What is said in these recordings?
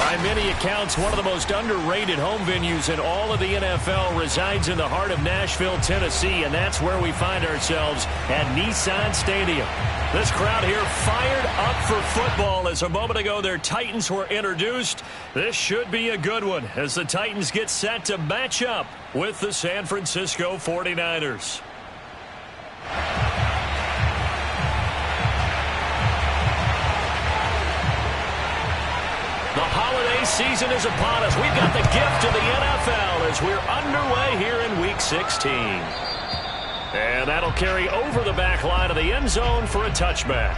By many accounts, one of the most underrated home venues in all of the NFL resides in the heart of Nashville, Tennessee, and that's where we find ourselves at Nissan Stadium. This crowd here fired up for football as a moment ago their Titans were introduced. This should be a good one as the Titans get set to match up with the San Francisco 49ers. The holiday season is upon us. We've got the gift of the NFL as we're underway here in Week 16. And that'll carry over the back line of the end zone for a touchback.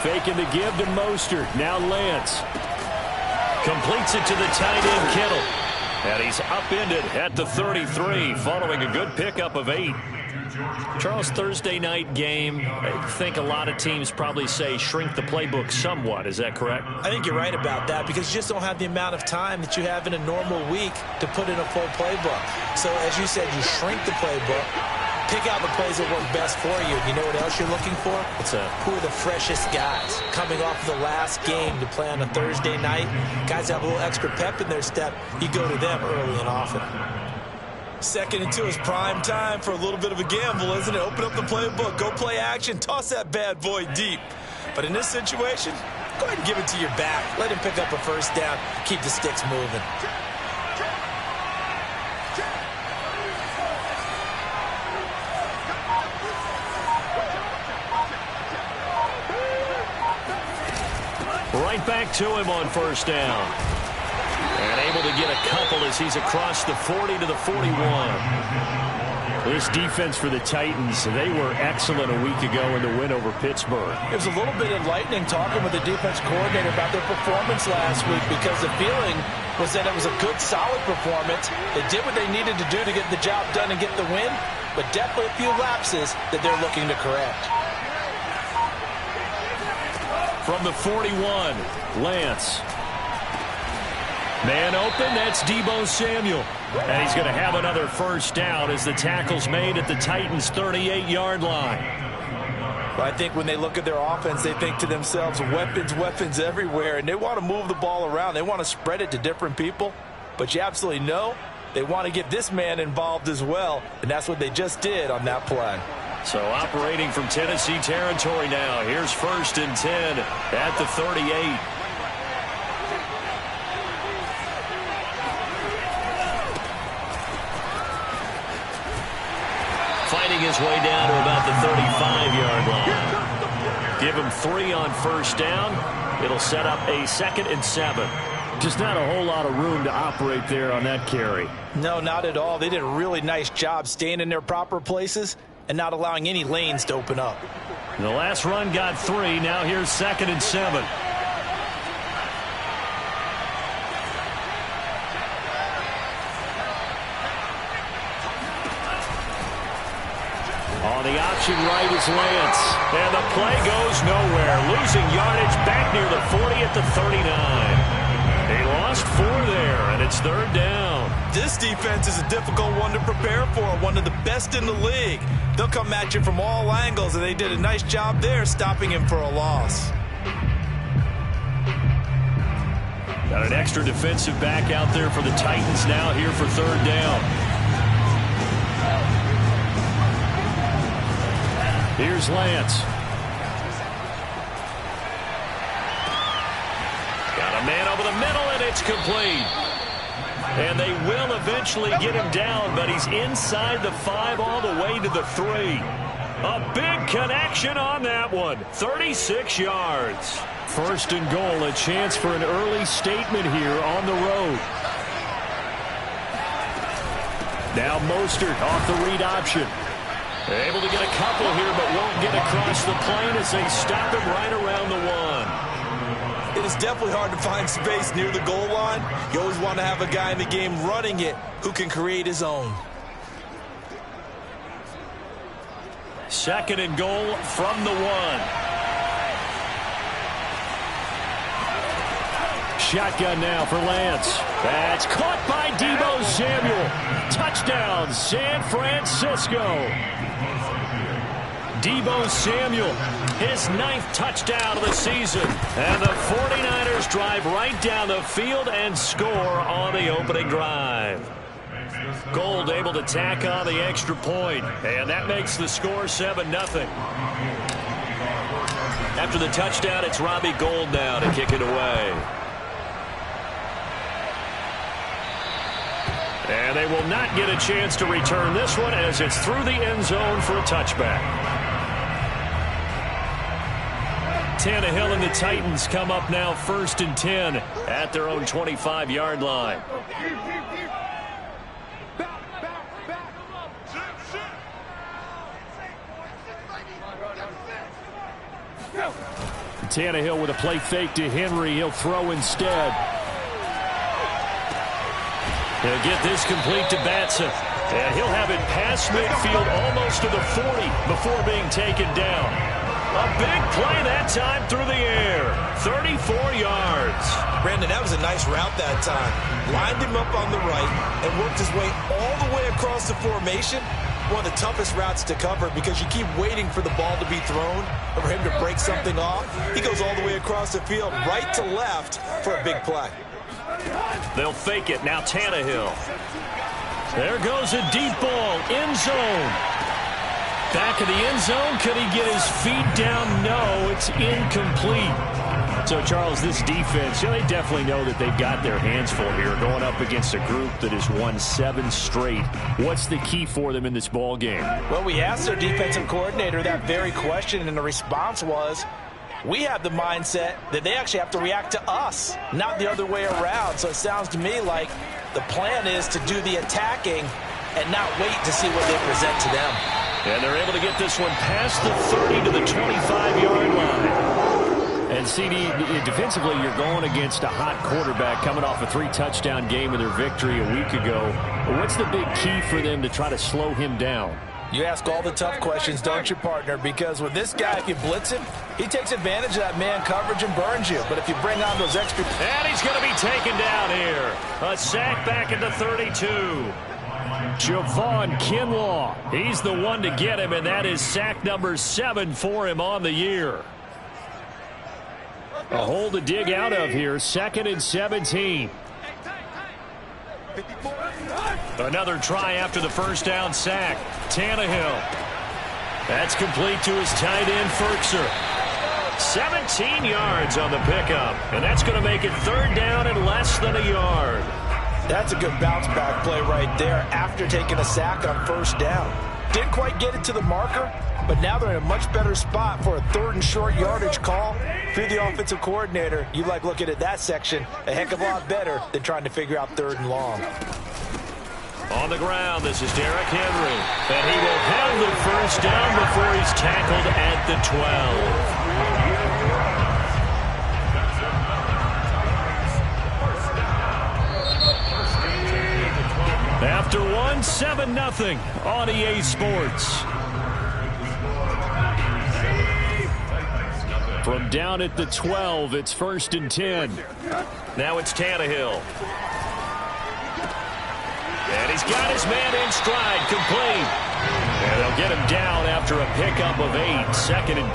Faking the give to Mostert. Now Lance. Completes it to the tight end, Kittle. And he's upended at the 33 following a good pickup of 8. Charles, Thursday night game, I think a lot of teams probably say shrink the playbook somewhat. Is that correct? I think you're right about that because you just don't have the amount of time that you have in a normal week to put in a full playbook. So as you said, you shrink the playbook. Pick out the plays that work best for you. You know what else you're looking for? Who are the freshest guys coming off the last game to play on a Thursday night? Guys have a little extra pep in their step. You go to them early and often. 2nd and 2 is prime time for a little bit of a gamble, isn't it? Open up the playbook. Go play action. Toss that bad boy deep. But in this situation, go ahead and give it to your back. Let him pick up a first down. Keep the sticks moving. Right back to him on first down. And able to get a couple as he's across the 40 to the 41. This defense for the Titans, they were excellent a week ago in the win over Pittsburgh. It was a little bit enlightening talking with the defense coordinator about their performance last week because the feeling was that it was a good, solid performance. They did what they needed to do to get the job done and get the win, but definitely a few lapses that they're looking to correct. From the 41, Lance. Man open, that's Deebo Samuel. And he's going to have another first down as the tackle's made at the Titans' 38-yard line. Well, I think when they look at their offense, they think to themselves, weapons, weapons everywhere, and they want to move the ball around. They want to spread it to different people, but you absolutely know they want to get this man involved as well, and that's what they just did on that play. So operating from Tennessee territory now. Here's 1st and 10 at the 38. Fighting his way down to about the 35-yard line. Give him 3 on first down. It'll set up a 2nd and 7. Just not a whole lot of room to operate there on that carry. No, not at all. They did a really nice job staying in their proper places and not allowing any lanes to open up. The last run got 3. Now here's 2nd and 7. On the option right is Lance. And the play goes nowhere. Losing yardage back near the 40 at the 39. They lost 4 there, and it's 3rd down. This defense is a difficult one to prepare for, one of the best in the league. They'll come at you from all angles, and they did a nice job there stopping him for a loss. Got an extra defensive back out there for the Titans now here for 3rd down. Here's Lance. Got a man over the middle, and it's complete. And they will eventually get him down, but he's inside the 5 all the way to the 3. A big connection on that one. 36 yards. 1st and goal, a chance for an early statement here on the road. Now Mostert off the read option. Able to get a couple here, but won't get across the plane as they stop him right around the 1. It is definitely hard to find space near the goal line. You always want to have a guy in the game running it who can create his own. 2nd and goal from the 1. Shotgun now for Lance. That's caught by Deebo Samuel. Touchdown, San Francisco. Deebo Samuel, his 9th touchdown of the season. And the 49ers drive right down the field and score on the opening drive. Gold able to tack on the extra point, and that makes the score 7-0. After the touchdown, it's Robbie Gould now to kick it away. And they will not get a chance to return this one as it's through the end zone for a touchback. Tannehill and the Titans come up now 1st and 10 at their own 25-yard line. Tannehill with a play fake to Henry. He'll throw instead. He'll get this complete to Batson. And he'll have it past midfield almost to the 40 before being taken down. A big play that time through the air. 34 yards. Brandon, that was a nice route that time. Lined him up on the right and worked his way all the way across the formation. One of the toughest routes to cover because you keep waiting for the ball to be thrown or for him to break something off. He goes all the way across the field, right to left, for a big play. They'll fake it. Now Tannehill. There goes a deep ball. End zone. Back of the end zone. Could he get his feet down? No, it's incomplete. So, Charles, this defense, they definitely know that they've got their hands full here going up against a group that has won 7 straight. What's the key for them in this ball game? Well, we asked their defensive coordinator that very question, and the response was, we have the mindset that they actually have to react to us, not the other way around. So it sounds to me like the plan is to do the attacking and not wait to see what they present to them. And they're able to get this one past the 30 to the 25-yard line. And, CD, defensively, you're going against a hot quarterback coming off a 3-touchdown game in their victory a week ago. What's the big key for them to try to slow him down? You ask all the tough questions, don't you, partner? Because with this guy, if you blitz him, he takes advantage of that man coverage and burns you. But if you bring on those extra... And he's going to be taken down here. A sack back at the 32. Javon Kinlaw. He's the one to get him, and that is sack number 7 for him on the year. A hole to dig out of here. 2nd and 17. Another try after the first down sack. Tannehill. That's complete to his tight end, Ferkser. 17 yards on the pickup. And that's going to make it 3rd down and less than a yard. That's a good bounce back play right there after taking a sack on 1st down. Didn't quite get it to the marker, but now they're in a much better spot for a 3rd and short yardage call. If you're the offensive coordinator, you like looking at that section a heck of a lot better than trying to figure out 3rd and long. On the ground, this is Derrick Henry. And he will have the first down before he's tackled at the 12. After 1, 7-0 on EA Sports. From down at the 12, it's 1st and 10. Now it's Tannehill. And he's got his man in stride, complete. And they'll get him down after a pickup of 8, 2nd and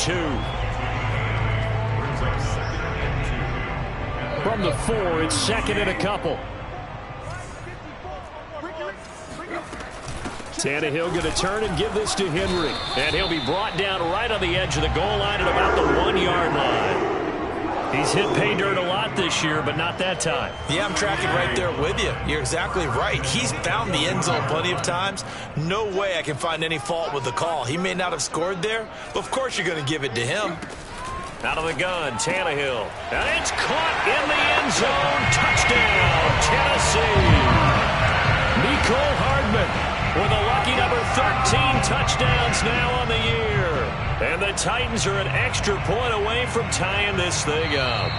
2. From the 4, it's 2nd and a couple. Tannehill going to turn and give this to Henry. And he'll be brought down right on the edge of the goal line at about the 1-yard line. He's hit pay dirt a lot this year, but not that time. Yeah, I'm tracking right there with you. You're exactly right. He's found the end zone plenty of times. No way I can find any fault with the call. He may not have scored there, but of course you're going to give it to him. Out of the gun, Tannehill. And it's caught in the end zone. Touchdown, Tennessee. Mecole Hardman with a lucky number 13 touchdowns now on the year. And the Titans are an extra point away from tying this thing up.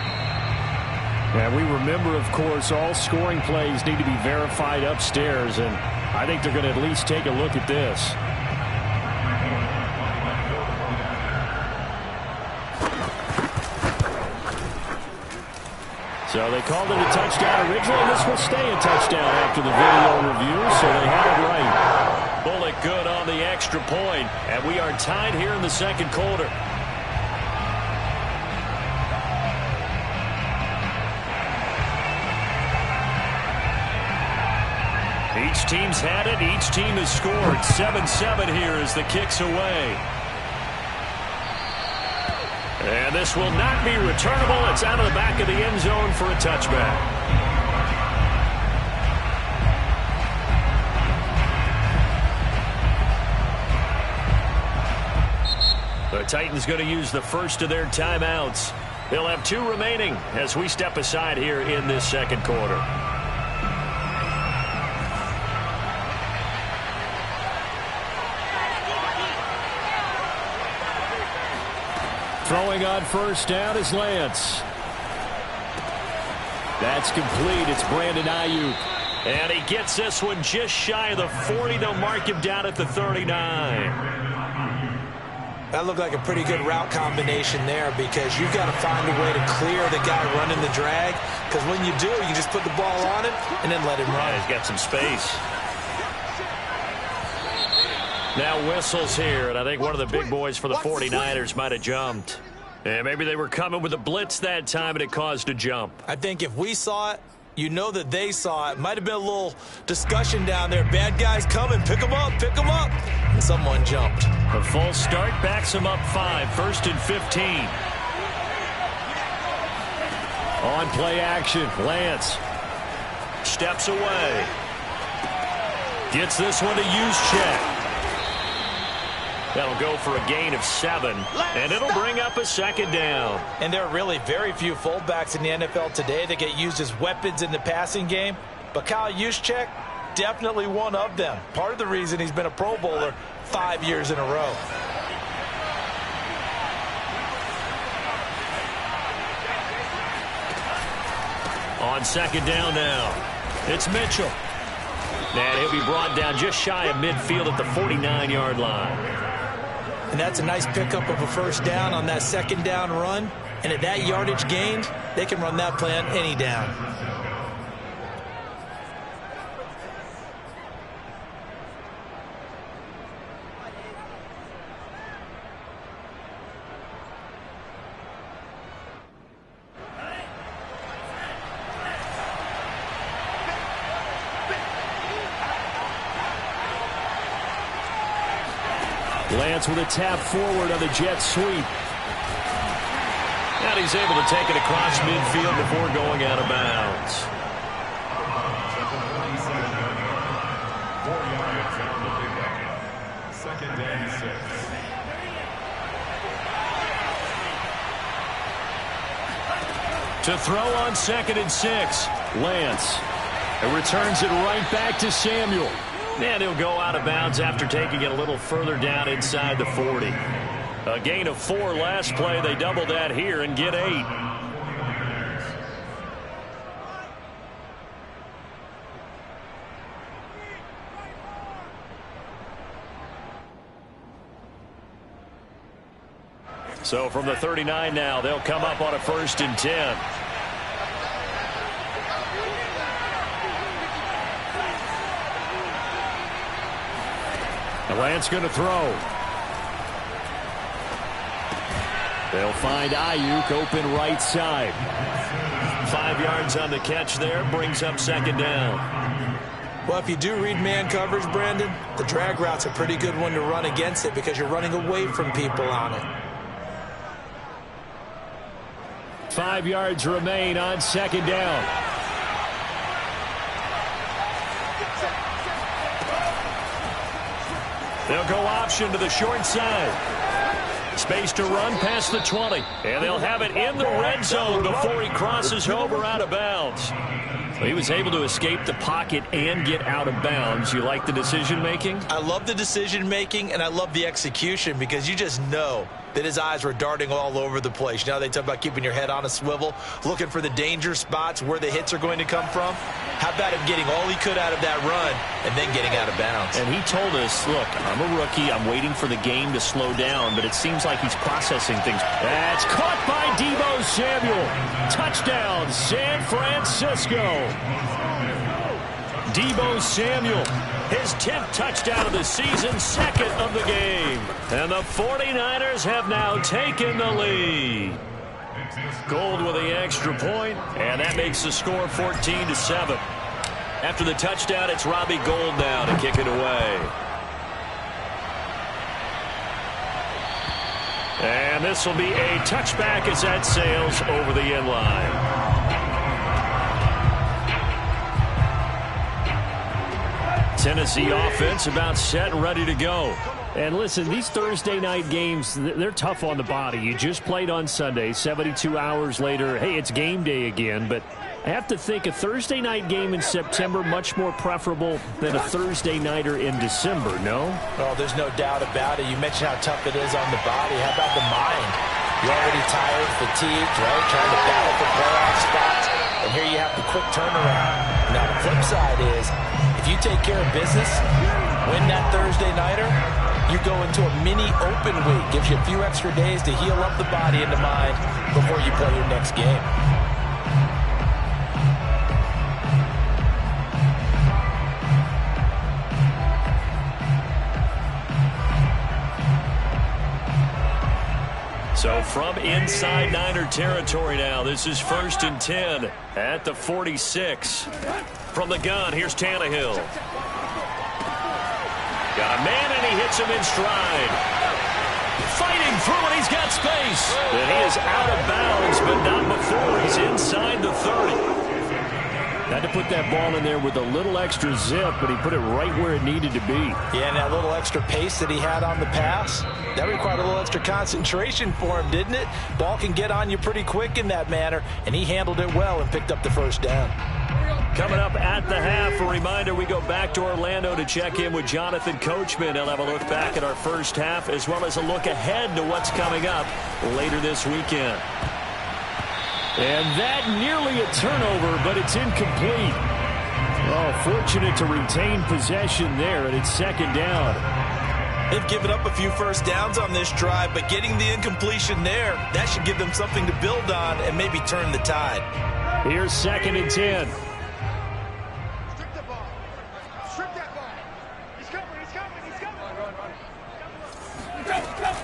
And we remember, of course, all scoring plays need to be verified upstairs, and I think they're going to at least take a look at this. So they called it a touchdown originally. This will stay a touchdown after the video review, so they had it right. Bullet good on the extra point, and we are tied here in the second quarter. Each team's had it. Each team has scored. 7-7 here as the kick's away. And this will not be returnable. It's out of the back of the end zone for a touchback. The Titans going to use the first of their timeouts. They'll have 2 remaining as we step aside here in this second quarter. Throwing on first down is Lance. That's complete. It's Brandon Ayuk. And he gets this one just shy of the 40. They'll mark him down at the 39. That looked like a pretty good route combination there because you've got to find a way to clear the guy running the drag. Because when you do, you just put the ball on him and then let him run. Yeah, he's got some space. Now whistles here, and I think one of the big boys for the 49ers might have jumped. And maybe they were coming with a blitz that time, and it caused a jump. I think if we saw it, you know that they saw it. Might have been a little discussion down there. Bad guys coming. Pick them up. Pick them up. And someone jumped. The full start backs him up 5. 1st and 15. On play action, Lance steps away. Gets this one to Juszczyk. That'll go for a gain of 7, and it'll bring up a second down. And there are really very few fullbacks in the NFL today that get used as weapons in the passing game. But Kyle Juszczyk, definitely one of them. Part of the reason he's been a Pro Bowler 5 years in a row. On second down now, it's Mitchell. And he'll be brought down just shy of midfield at the 49-yard line. And that's a nice pickup of a first down on that second down run. And at that yardage gained, they can run that play on any down. Lance with a tap forward on the jet sweep. And he's able to take it across midfield before going out of bounds. Second and 6. To throw on 2nd and 6. Lance. And returns it right back to Samuel. And he'll go out of bounds after taking it a little further down inside the 40. A gain of 4 last play. They double that here and get 8. So from the 39 now, they'll come up on a 1st and 10. Lance going to throw. They'll find Ayuk open right side. 5 yards on the catch there. Brings up second down. Well, if you do read man coverage, Brandon, the drag route's a pretty good one to run against it because you're running away from people on it. 5 yards remain on second down. They'll go option to the short side. Space to run past the 20. And they'll have it in the red zone before he crosses over out of bounds. Well, he was able to escape the pocket and get out of bounds. You like the decision making? I love the decision making and I love the execution because you just know that his eyes were darting all over the place. You know, they talk about keeping your head on a swivel, looking for the danger spots where the hits are going to come from. How about him getting all he could out of that run and then getting out of bounds? And he told us, look, I'm a rookie. I'm waiting for the game to slow down, but it seems like he's processing things. That's caught by Deebo Samuel. Touchdown, San Francisco. Deebo Samuel, his 10th touchdown of the season, 2nd of the game. And the 49ers have now taken the lead. Gold with the extra point, and that makes the score 14-7. After the touchdown, it's Robbie Gould now to kick it away. And this will be a touchback as that sails over the end line. Tennessee offense about set and ready to go. And listen, these Thursday night games, they're tough on the body. You just played on Sunday, 72 hours later. Hey, it's game day again, but I have to think a Thursday night game in September much more preferable than a Thursday nighter in December, no? Oh, there's no doubt about it. You mentioned how tough it is on the body. How about the mind? You're already tired, fatigued, right? Trying to battle for playoff spots. And here you have the quick turnaround. Now, the flip side is, if you take care of business, win that Thursday nighter, you go into a mini open week. Gives you a few extra days to heal up the body and the mind before you play your next game. So from inside Niner territory now, this is 1st and 10 at the 46. From the gun, here's Tannehill. Got a man, and he hits him in stride. Fighting through, and he's got space. And he is out of bounds, but not before he's inside the 30. Had to put that ball in there with a little extra zip, but he put it right where it needed to be. Yeah, and that little extra pace that he had on the pass, that required a little extra concentration for him, didn't it? Ball can get on you pretty quick in that manner, and he handled it well and picked up the first down. Coming up at the half, a reminder, we go back to Orlando to check in with Jonathan Coachman. He'll have a look back at our first half, as well as a look ahead to what's coming up later this weekend. And that nearly a turnover, but it's incomplete. Oh, fortunate to retain possession there, and it's 2nd down. They've given up a few first downs on this drive, but getting the incompletion there, that should give them something to build on and maybe turn the tide. Here's 2nd and 10. Strip the ball. Strip that ball. He's coming, he's coming, he's coming.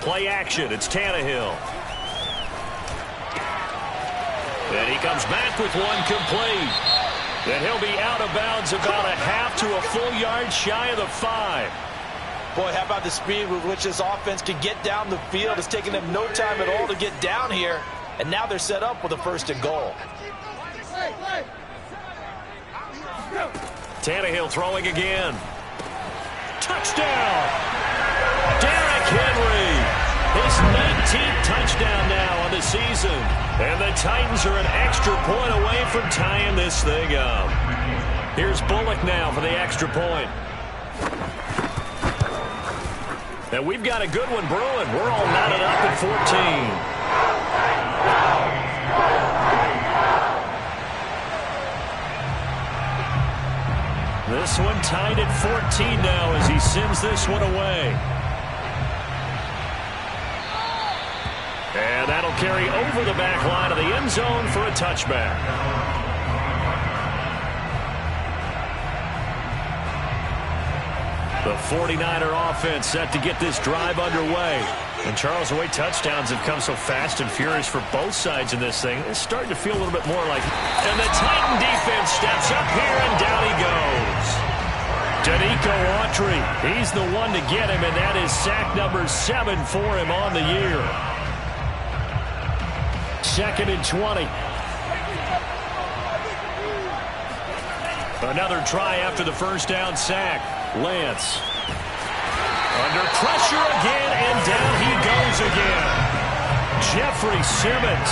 Play action, it's Tannehill. And he comes back with one complete. And he'll be out of bounds about a half to a full yard shy of the 5. Boy, how about the speed with which this offense can get down the field? It's taken them no time at all to get down here. And now they're set up with a 1st and goal. Tannehill throwing again. Touchdown! Derrick Henry! His 19th touchdown now on the season. And the Titans are an extra point away from tying this thing up. Here's Bullock now for the extra point. And we've got a good one brewing. We're all knotted up at 14. This one tied at 14 now as he sends this one away. And that'll carry over the back line of the end zone for a touchback. The 49er offense set to get this drive underway. And Charles, the way touchdowns have come so fast and furious for both sides in this thing, it's starting to feel a little bit more like... And the Titan defense steps up here, and down he goes. Danico Autry, he's the one to get him, and that is sack number 7 for him on the year. 2nd and 20. Another try after the first down sack. Lance. Under pressure again, and down he goes again. Jeffrey Simmons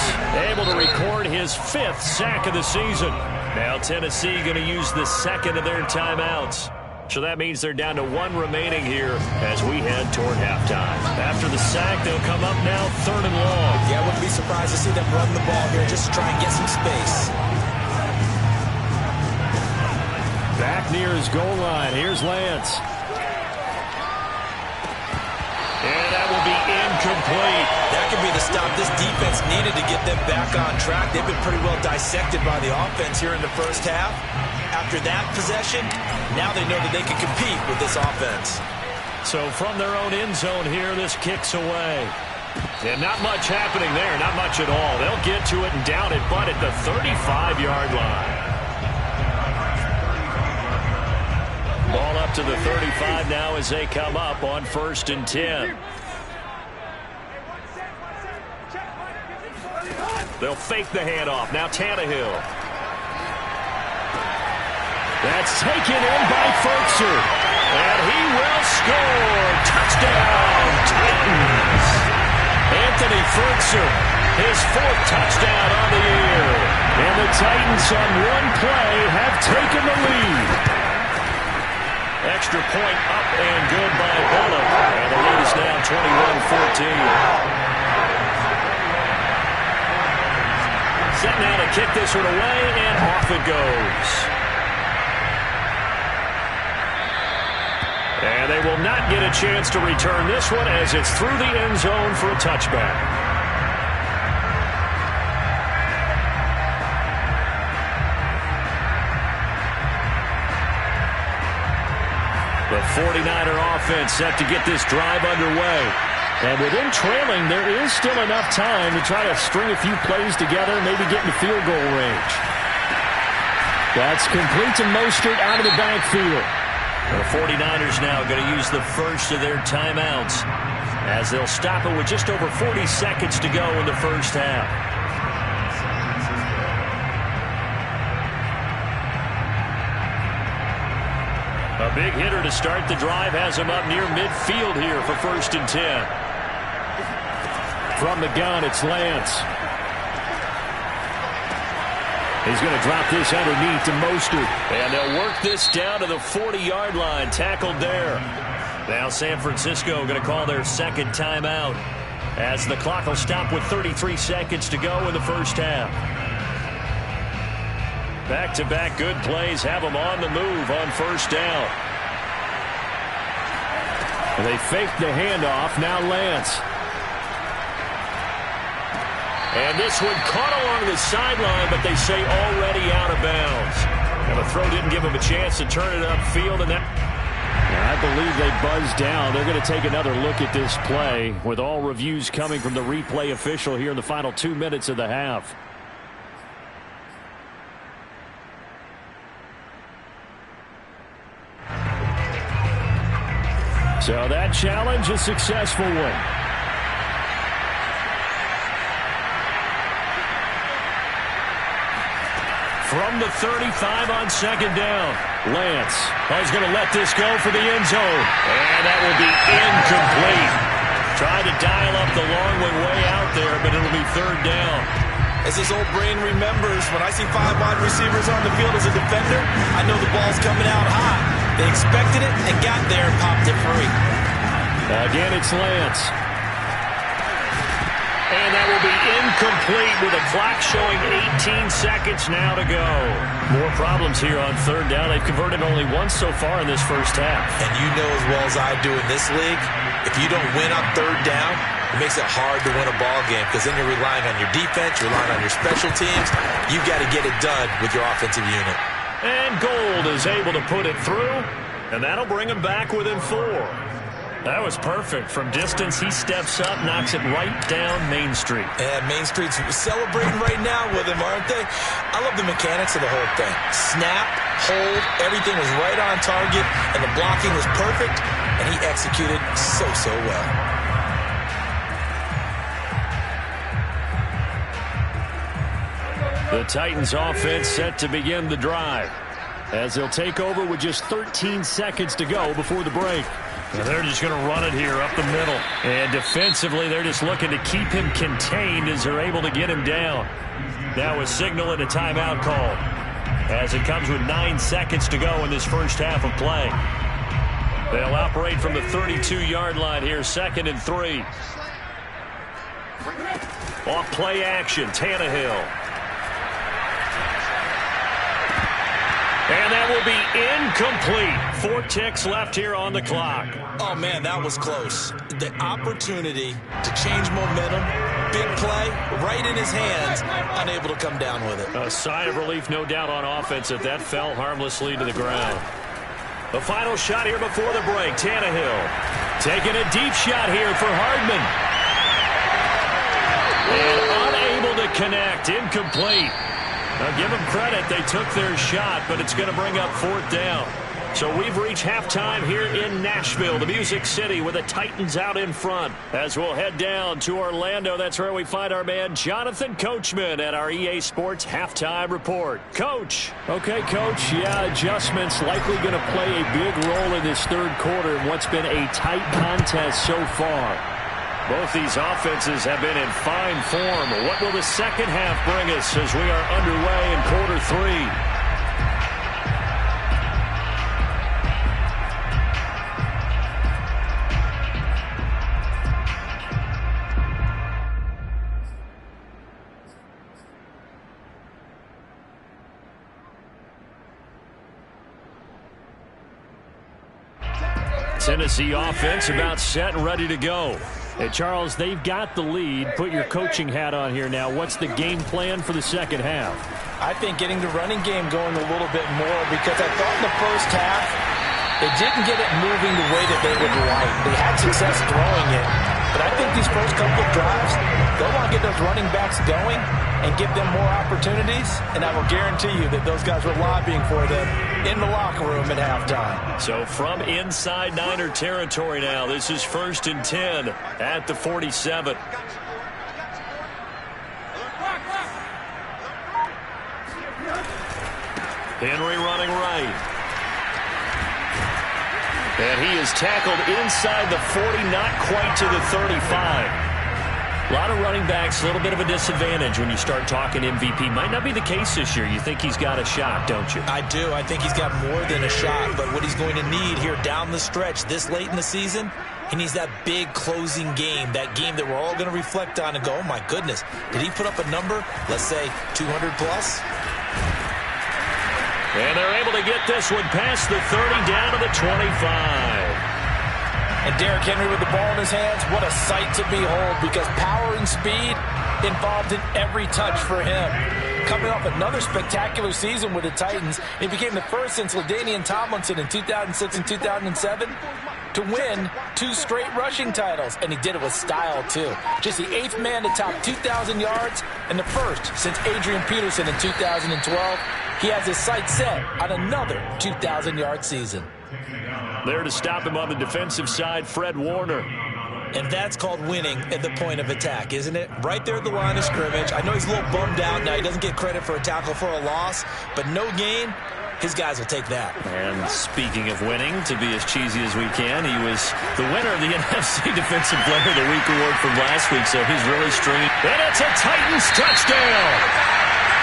able to record his 5th sack of the season. Now Tennessee going to use the 2nd of their timeouts. So that means they're down to 1 remaining here as we head toward halftime. After the sack, they'll come up now 3rd and long. Yeah, I wouldn't be surprised to see them run the ball here just to try and get some space. Back near his goal line. Here's Lance. And that will be incomplete. That could be the stop this defense needed to get them back on track. They've been pretty well dissected by the offense here in the first half. After that possession, now they know that they can compete with this offense. So from their own end zone here, this kicks away. And not much happening there, not much at all. They'll get to it and down it, but at the 35-yard line. Ball up to the 35 now as they come up on 1st and 10. They'll fake the handoff. Now Tannehill. That's taken in by Fertzer. And he will score. Touchdown, Titans. Anthony Fertzer, his 4th touchdown on the year. And the Titans on one play have taken the lead. Extra point up and good by Bullock. And the lead is now 21-14. Set now to kick this one away, and off it goes. And they will not get a chance to return this one as it's through the end zone for a touchback. The 49er offense set to get this drive underway. And within trailing, there is still enough time to try to string a few plays together, maybe get in the field goal range. That's complete to Mostert out of the backfield. The 49ers now going to use the first of their timeouts as they'll stop it with just over 40 seconds to go in the first half. A big hitter to start the drive has him up near midfield here for 1st and 10. From the gun, it's Lance. He's going to drop this underneath to Mostert. And they'll work this down to the 40-yard line. Tackled there. Now San Francisco going to call their 2nd timeout as the clock will stop with 33 seconds to go in the first half. Back-to-back good plays have them on the move on 1st down. And they fake the handoff. Now Lance. And this one caught along the sideline, but they say already out of bounds. And the throw didn't give him a chance to turn it upfield, and that... I believe they buzzed down. They're going to take another look at this play with all reviews coming from the replay official here in the final 2 minutes of the half. So that challenge, a successful one. From the 35 on 2nd down, Lance is going to let this go for the end zone. And that will be incomplete. Tried to dial up the long one way out there, but it'll be 3rd down. As his old brain remembers, when I see 5 wide receivers on the field as a defender, I know the ball's coming out hot. They expected it and got there and popped it free. Again, it's Lance. And that will be incomplete with a clock showing 18 seconds now to go. More problems here on 3rd down. They've converted only once so far in this first half. And you know as well as I do in this league, if you don't win on 3rd down, it makes it hard to win a ball game because then you're relying on your defense, you're relying on your special teams. You've got to get it done with your offensive unit. And Gold is able to put it through, and that'll bring him back within 4. That was perfect. From distance, he steps up, knocks it right down Main Street. And Main Street's celebrating right now with him, aren't they? I love the mechanics of the whole thing. Snap, hold, everything was right on target, and the blocking was perfect, and he executed so well. The Titans offense set to begin the drive as they'll take over with just 13 seconds to go before the break. And they're just going to run it here up the middle. And defensively, they're just looking to keep him contained as they're able to get him down. Now a signal and a timeout call. as it comes with 9 seconds to go in this first half of play. They'll operate from the 32-yard line here, 2nd and 3. Off play action, Tannehill. And that will be incomplete. 4 ticks left here on the clock. Oh, man, that was close. The opportunity to change momentum, big play, right in his hands, unable to come down with it. A sigh of relief, no doubt, on offense that fell harmlessly to the ground. The final shot here before the break. Tannehill taking a deep shot here for Hardman. And unable to connect. Incomplete. Now, give them credit. They took their shot, but it's going to bring up 4th down. So we've reached halftime here in Nashville, the Music City, with the Titans out in front. As we'll head down to Orlando, that's where we find our man Jonathan Coachman at our EA Sports Halftime Report. Coach. Okay, Coach. Yeah, adjustments likely going to play a big role in this third quarter in what's been a tight contest so far. Both these offenses have been in fine form. What will the second half bring us as we are underway in quarter 3? Tennessee offense about set and ready to go. Hey, Charles, they've got the lead. Put your coaching hat on here now. What's the game plan for the second half? I think getting the running game going a little bit more, because I thought in the first half they didn't get it moving the way that they would like. They had success throwing it, but I think these first couple of drives, they'll want to get those running backs going and give them more opportunities, and I will guarantee you that those guys were lobbying for them in the locker room at halftime. So from inside Niner territory now, this is 1st and 10 at the 47. Henry running right. And he is tackled inside the 40, not quite to the 35. A lot of running backs, a little bit of a disadvantage when you start talking MVP. Might not be the case this year. You think he's got a shot, don't you? I do. I think he's got more than a shot. But what he's going to need here down the stretch this late in the season, he needs that big closing game, that game that we're all going to reflect on and go, oh, my goodness, did he put up a number, let's say 200 plus? And they're able to get this one past the 30 down to the 25. And Derrick Henry with the ball in his hands, what a sight to behold, because power and speed involved in every touch for him. Coming off another spectacular season with the Titans, he became the first since LaDainian Tomlinson in 2006 and 2007 to win 2 straight rushing titles, and he did it with style, too. Just the 8th man to top 2,000 yards and the first since Adrian Peterson in 2012. He has his sights set on another 2,000-yard season. There to stop him on the defensive side, Fred Warner. And that's called winning at the point of attack, isn't it? Right there at the line of scrimmage. I know he's a little bummed out now. He doesn't get credit for a tackle for a loss, but no gain, his guys will take that. And speaking of winning, to be as cheesy as we can, he was the winner of the NFC Defensive Player of the Week award from last week, so he's really streamed. And it's a Titans touchdown!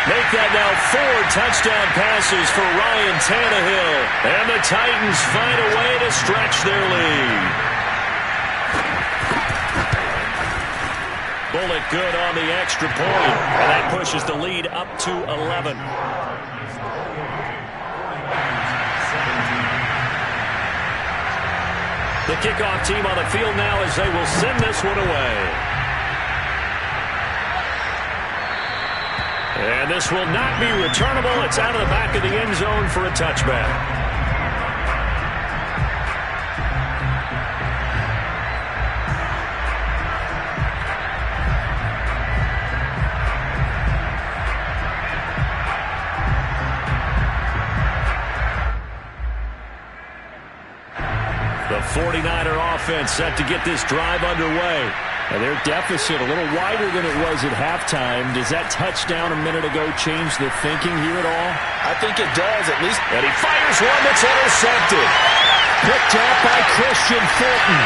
Make that now 4 touchdown passes for Ryan Tannehill. And the Titans find a way to stretch their lead. Bullet good on the extra point. And that pushes the lead up to 11. The kickoff team on the field now as they will send this one away. And this will not be returnable. It's out of the back of the end zone for a touchback. The 49er offense set to get this drive underway. And their deficit a little wider than it was at halftime. Does that touchdown a minute ago change the thinking here at all? I think it does, at least. And he fires one that's intercepted. Picked up by Christian Fulton.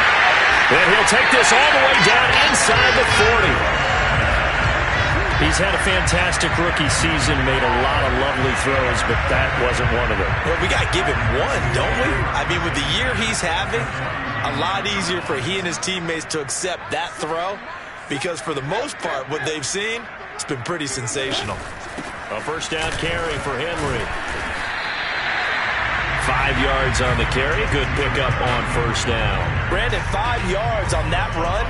And he'll take this all the way down inside the 40. He's had a fantastic rookie season, made a lot of lovely throws, but that wasn't one of them. Well, we got to give him one, don't we? I mean, with the year he's having, a lot easier for he and his teammates to accept that throw because for the most part, what they've seen, it's been pretty sensational. A first down carry for Henry. 5 yards on the carry. Good pickup on first down. Brandon, 5 yards on that run.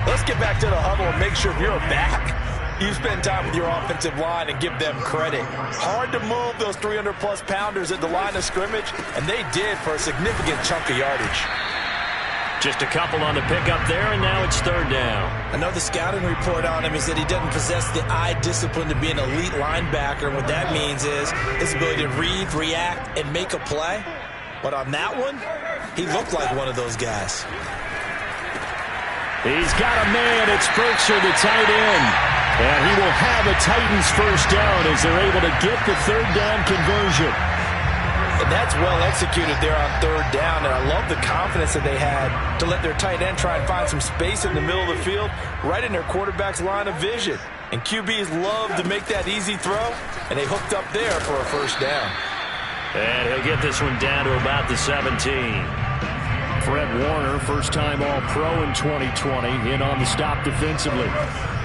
Let's get back to the huddle and make sure if you're back, you spend time with your offensive line and give them credit. Hard to move those 300-plus pounders at the line of scrimmage, and they did for a significant chunk of yardage. Just a couple on the pickup there, and now it's third down. I know the scouting report on him is that he doesn't possess the eye discipline to be an elite linebacker. And what that means is his ability to read, react, and make a play. But on that one, he looked like one of those guys. He's got a man. It's Berkshire, the tight end. And he will have a Titans first down as they're able to get the third down conversion. And that's well executed there on third down. And I love the confidence that they had to let their tight end try and find some space in the middle of the field, right in their quarterback's line of vision. And QBs love to make that easy throw, and they hooked up there for a first down. And he'll get this one down to about the 17. Fred Warner, first-time All-Pro in 2020, in on the stop defensively.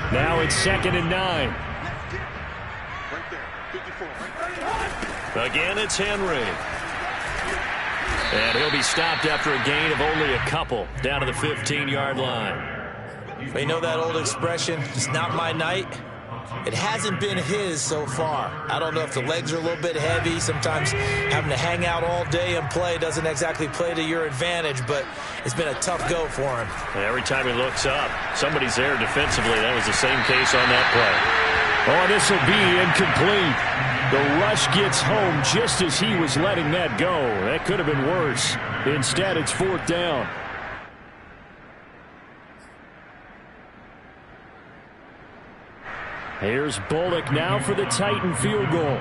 Now it's 2nd and 9. Right there, 54. Again, it's Henry. And he'll be stopped after a gain of only a couple, down to the 15-yard line. They know that old expression, it's not my night. It hasn't been his so far. I don't know if the legs are a little bit heavy. Sometimes having to hang out all day and play doesn't exactly play to your advantage, but it's been a tough go for him. And every time he looks up, somebody's there defensively. That was the same case on that play. Oh, this will be incomplete. The rush gets home just as he was letting that go. That could have been worse. Instead, it's 4th down. Here's Bullock now for the Titan field goal.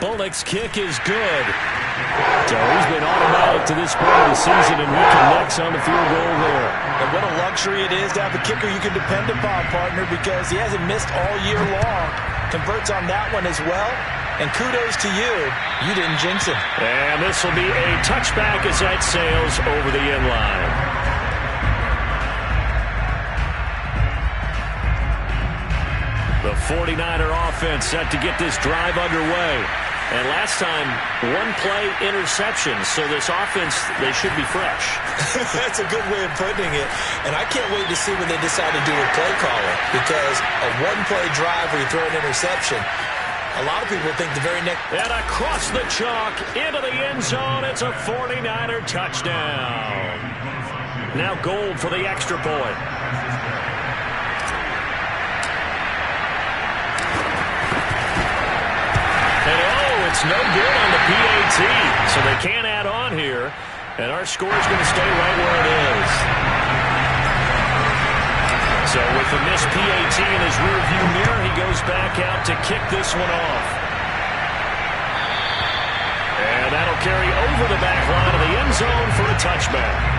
Bullock's kick is good. So he's been automatic to this point of the season, and he connects on the field goal there. And what a luxury it is to have a kicker you can depend upon, partner, because he hasn't missed all year long. Converts on that one as well. And kudos to you. You didn't jinx him. And this will be a touchback as that sails over the end line. The 49er offense set to get this drive underway. And last time, one play interception. So this offense, they should be fresh. That's a good way of putting it. And I can't wait to see what they decide to do with play calling. Because a one-play drive where you throw an interception, a lot of people think the very next... And across the chalk, into the end zone, it's a 49er touchdown. Now Gold for the extra point. It's no good on the PAT, so they can't add on here, and our score is going to stay right where it is. So with the missed PAT in his rearview mirror, he goes back out to kick this one off. And that'll carry over the back line of the end zone for a touchback.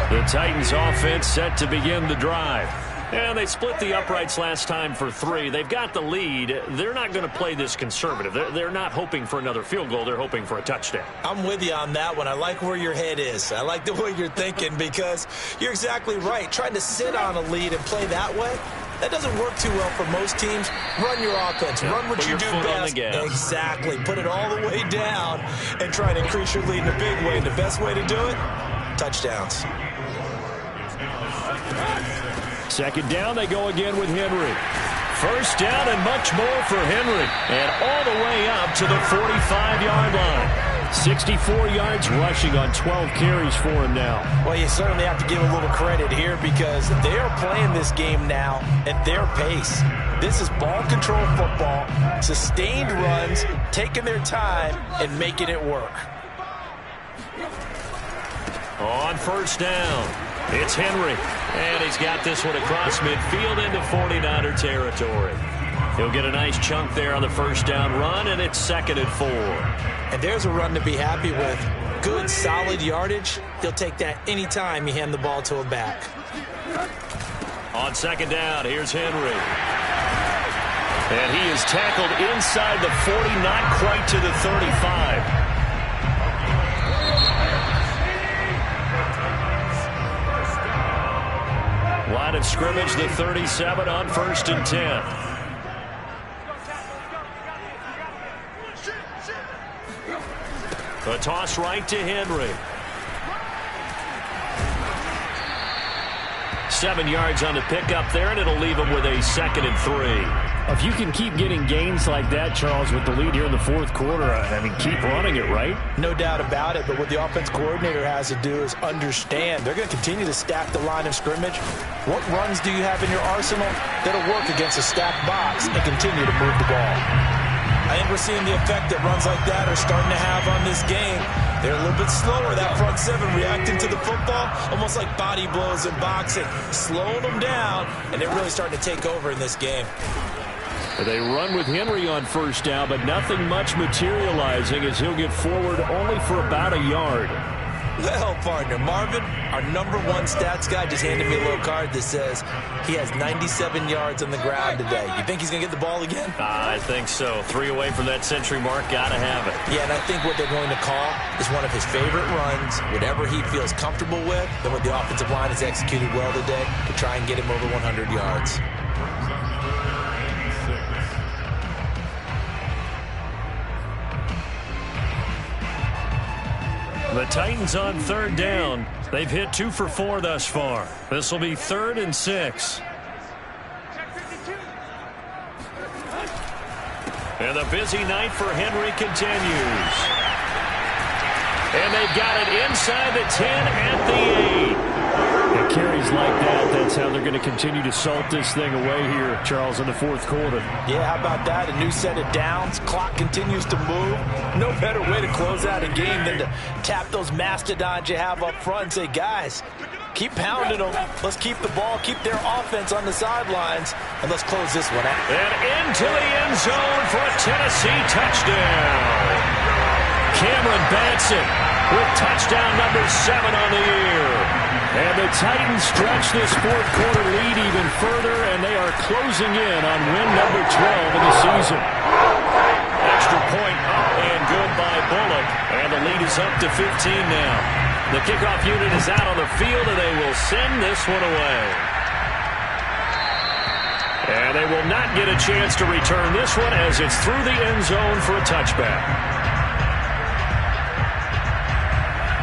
The Titans offense set to begin the drive. And they split the uprights last time for 3. They've got the lead. They're not going to play this conservative. They're not hoping for another field goal. They're hoping for a touchdown. I'm with you on that one. I like where your head is. I like the way you're thinking because you're exactly right. Trying to sit on a lead and play that way, that doesn't work too well for most teams. Run your offense. Yeah, run what you do best. Exactly. Put it all the way down and try and increase your lead in a big way. And the best way to do it, touchdowns. 2nd down, they go again with Henry. First down and much more for Henry. And all the way up to the 45-yard line. 64 yards rushing on 12 carries for him now. Well, you certainly have to give a little credit here because they are playing this game now at their pace. This is ball control football, sustained runs, taking their time, and making it work. On first down, it's Henry. And he's got this one across midfield into 49er territory. He'll get a nice chunk there on the first down run, and it's 2nd and 4. And there's a run to be happy with. Good, solid yardage. He'll take that anytime you hand the ball to a back. On second down, here's Henry. And he is tackled inside the 40, not quite to the 35. Line of scrimmage, the 37 on 1st and 10. A toss right to Henry. 7 yards on the pickup there, and it'll leave him with a 2nd and 3. If you can keep getting gains like that, Charles, with the lead here in the 4th quarter, I mean, keep running it, right? No doubt about it, but what the offense coordinator has to do is understand they're going to continue to stack the line of scrimmage. What runs do you have in your arsenal that'll work against a stacked box and continue to move the ball? I think we're seeing the effect that runs like that are starting to have on this game. They're a little bit slower, that front seven, reacting to the football, almost like body blows in boxing, slowing them down, and they're really starting to take over in this game. They run with Henry on 1st down, but nothing much materializing as he'll get forward only for about a yard. Well, partner, Marvin, our #1 stats guy, just handed me a little card that says he has 97 yards on the ground today. You think he's going to get the ball again? I think so. 3 away from that century mark. Got to have it. Yeah, and I think what they're going to call is one of his favorite runs, whatever he feels comfortable with, then what the offensive line has executed well today to try and get him over 100 yards. The Titans on 3rd down. They've hit 2 for 4 thus far. This will be 3rd and 6. And the busy night for Henry continues. And they've got it inside the 10 at the 8. It carries like that. That's how they're going to continue to salt this thing away here, Charles, in the 4th quarter. Yeah, how about that? A new set of downs. Clock continues to move. No better way to close out a game than to tap those mastodons you have up front and say, guys, keep pounding them. Let's keep the ball, keep their offense on the sidelines, and let's close this one out. And into the end zone for a Tennessee touchdown. Cameron Batson with touchdown number 7 on the year. And the Titans stretch this 4th quarter lead even further, and they are closing in on win number 12 of the season. Extra point up and good by Bullock, and the lead is up to 15 now. The kickoff unit is out on the field, and they will send this one away. And they will not get a chance to return this one as it's through the end zone for a touchback.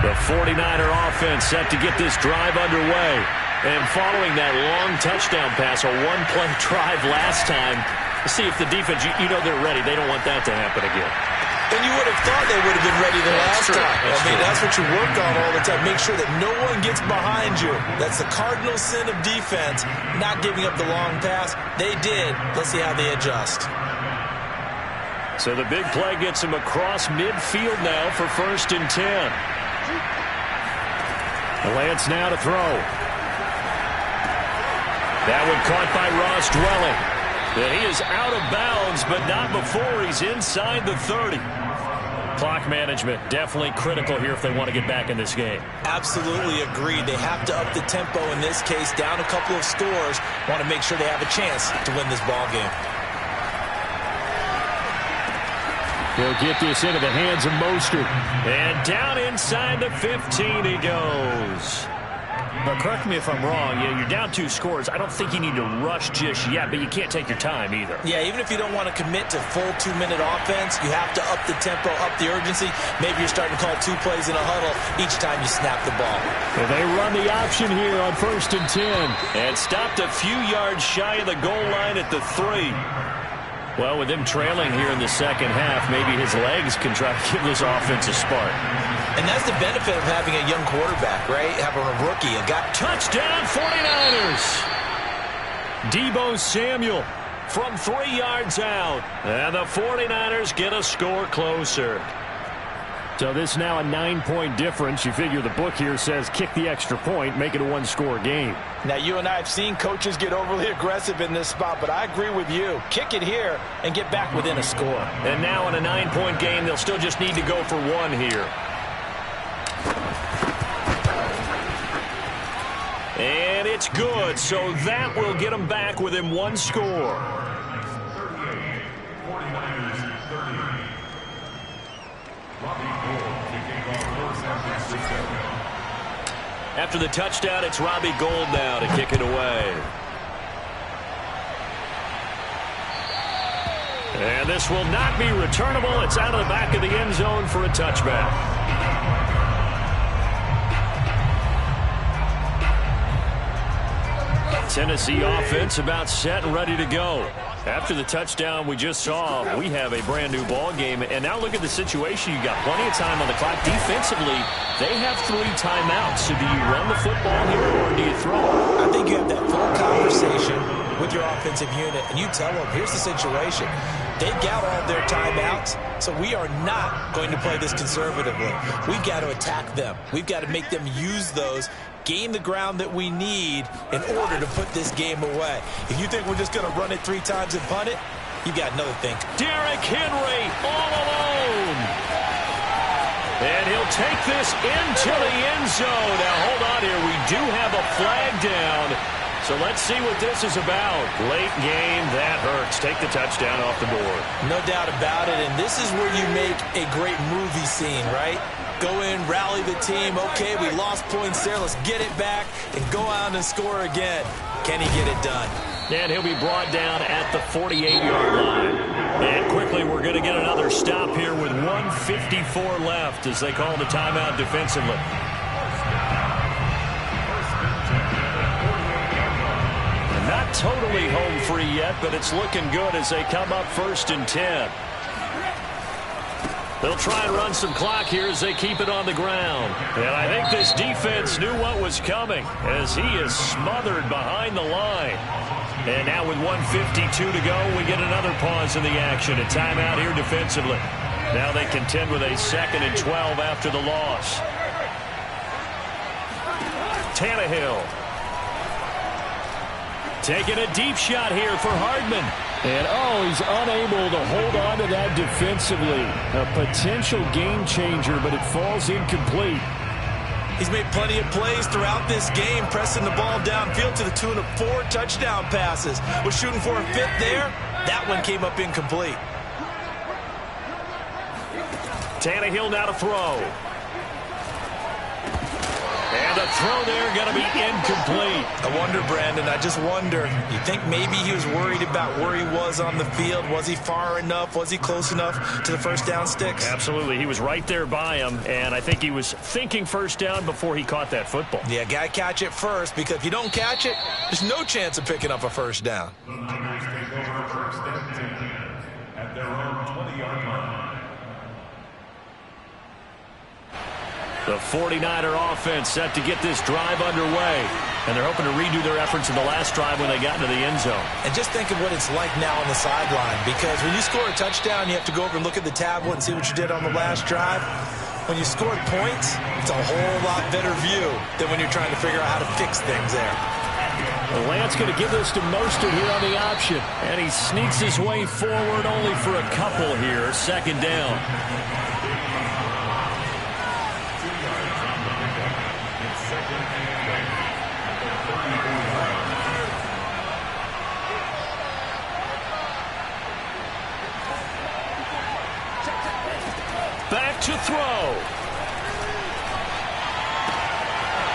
The 49er offense set to get this drive underway. And following that long touchdown pass, a one-play drive last time, see if the defense, you know they're ready. They don't want that to happen again. And you would have thought they would have been ready the last time. That's what you work on all the time. Make sure that no one gets behind you. That's the cardinal sin of defense, not giving up the long pass. They did. Let's see how they adjust. So the big play gets him across midfield now for 1st and 10. Lance now to throw. That one caught by Ross Dwelling. And he is out of bounds, but not before he's inside the 30. Clock management definitely critical here if they want to get back in this game. Absolutely agreed. They have to up the tempo in this case, down a couple of scores. Want to make sure they have a chance to win this ball game. He'll get this into the hands of Mostert. And down inside the 15 he goes. But correct me if I'm wrong, you're down 2 scores. I don't think you need to rush just yet, but you can't take your time either. Yeah, even if you don't want to commit to full 2-minute offense, you have to up the tempo, up the urgency. Maybe you're starting to call 2 plays in a huddle each time you snap the ball. And they run the option here on 1st and 10. And stopped a few yards shy of the goal line at the 3. Well, with them trailing here in the second half, maybe his legs can try to give this offense a spark. And that's the benefit of having a young quarterback, right? Having a rookie, a guy. Touchdown 49ers! Deebo Samuel from 3 yards out. And the 49ers get a score closer. So this now a 9-point difference. You figure the book here says kick the extra point, make it a one-score game. Now, you and I have seen coaches get overly aggressive in this spot, but I agree with you. Kick it here and get back within a score. And now in a 9-point game, they'll still just need to go for one here. And it's good, so that will get them back within one score. After the touchdown, it's Robbie Gould now to kick it away. And this will not be returnable. It's out of the back of the end zone for a touchback. Tennessee offense about set and ready to go. After the touchdown we just saw, we have a brand new ball game. And now look at the situation. You got plenty of time on the clock. Defensively, they have 3 timeouts. So do you run the football here or do you throw it? I think you have that full conversation with your offensive unit, and you tell them, here's the situation. They've got all their timeouts, so we are not going to play this conservatively. We've got to attack them. We've got to make them use those, gain the ground that we need in order to put this game away. If you think we're just going to run it 3 times and punt it, you've got another thing. Derrick Henry all alone. And he'll take this into the end zone. Now, hold on here. We do have a flag down. So let's see what this is about. Late game, that hurts. Take the touchdown off the board. No doubt about it, and this is where you make a great movie scene, right? Go in, rally the team. Okay, we lost points there. Let's get it back and go out and score again. Can he get it done? And he'll be brought down at the 48-yard line. And quickly, we're going to get another stop here with 1:54 left as they call the timeout defensively. Not totally home free yet, but it's looking good as they come up 1st and 10. They'll try and run some clock here as they keep it on the ground. And I think this defense knew what was coming as he is smothered behind the line. And now with 1:52 to go, we get another pause in the action. A timeout here defensively. Now they contend with a 2nd and 12 after the loss. Tannehill. Taking a deep shot here for Hardman. And, he's unable to hold on to that defensively. A potential game changer, but it falls incomplete. He's made plenty of plays throughout this game, pressing the ball downfield to the tune of 4 touchdown passes. Was shooting for a 5th there. That one came up incomplete. Tannehill now to throw. And the throw there going to be incomplete. I wonder, Brandon, I just wonder. You think maybe he was worried about where he was on the field? Was he far enough? Was he close enough to the first down sticks? Absolutely. He was right there by him, and I think he was thinking first down before he caught that football. Yeah, got to catch it first, because if you don't catch it, there's no chance of picking up a first down. The Niners take over 1st and 10 at their own 20-yard line. The 49er offense set to get this drive underway. And they're hoping to redo their efforts in the last drive when they got into the end zone. And just think of what it's like now on the sideline. Because when you score a touchdown, you have to go over and look at the tablet and see what you did on the last drive. When you scored points, it's a whole lot better view than when you're trying to figure out how to fix things there. Well, Lance going to give this to Mostert here on the option. And he sneaks his way forward only for a couple here. 2nd down. Back to throw.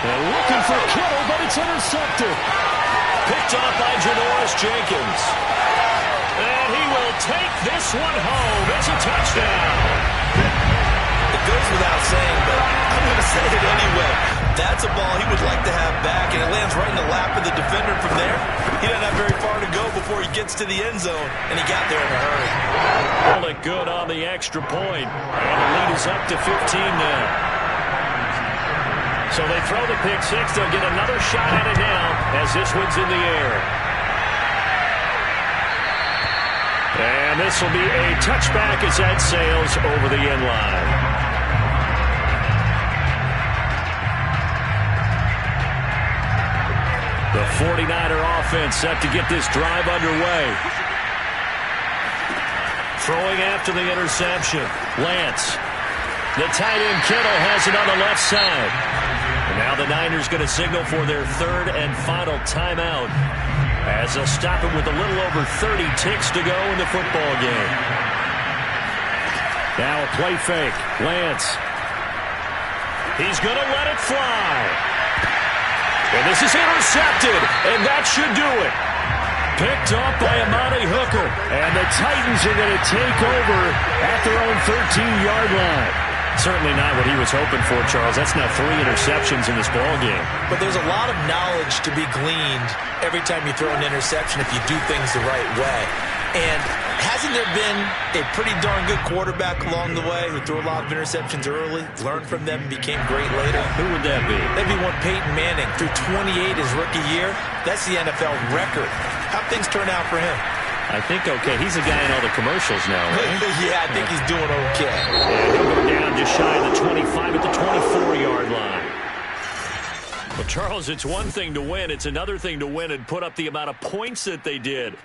And looking for Kittle, but it's intercepted. Picked off by Janoris Jenkins. And he will take this one home. It's a touchdown. It goes without saying, but I'm going to say it anyway. That's a ball he would like to have back, and it lands right in the lap of the defender from there. He doesn't have very far to go before he gets to the end zone, and he got there in a hurry. Pulled it good on the extra point. And the lead is up to 15 now. So they throw the pick six. They'll get another shot at it now as this one's in the air. And this will be a touchback as that sails over the end line. 49er offense set to get this drive underway. Throwing after the interception. Lance. The tight end Kittle has it on the left side. And now the Niners going to signal for their third and final timeout as they'll stop it with a little over 30 ticks to go in the football game. Now a play fake. Lance. He's going to let it fly. And this is intercepted, and that should do it. Picked off by Amani Hooker. And the Titans are going to take over at their own 13-yard line. Certainly not what he was hoping for, Charles. That's now 3 interceptions in this ball game. But there's a lot of knowledge to be gleaned every time you throw an interception if you do things the right way. And hasn't there been a pretty darn good quarterback along the way who threw a lot of interceptions early, learned from them, and became great later? Who would that be? That'd be one Peyton Manning. Threw 28 his rookie year. That's the NFL record. How'd things turn out for him? I think okay. He's a guy in all the commercials now, right? Yeah, I think he's doing okay. Yeah, he'll go down just shy of the 25 at the 24-yard line. Well, Charles, it's one thing to win. It's another thing to win and put up the amount of points that they did.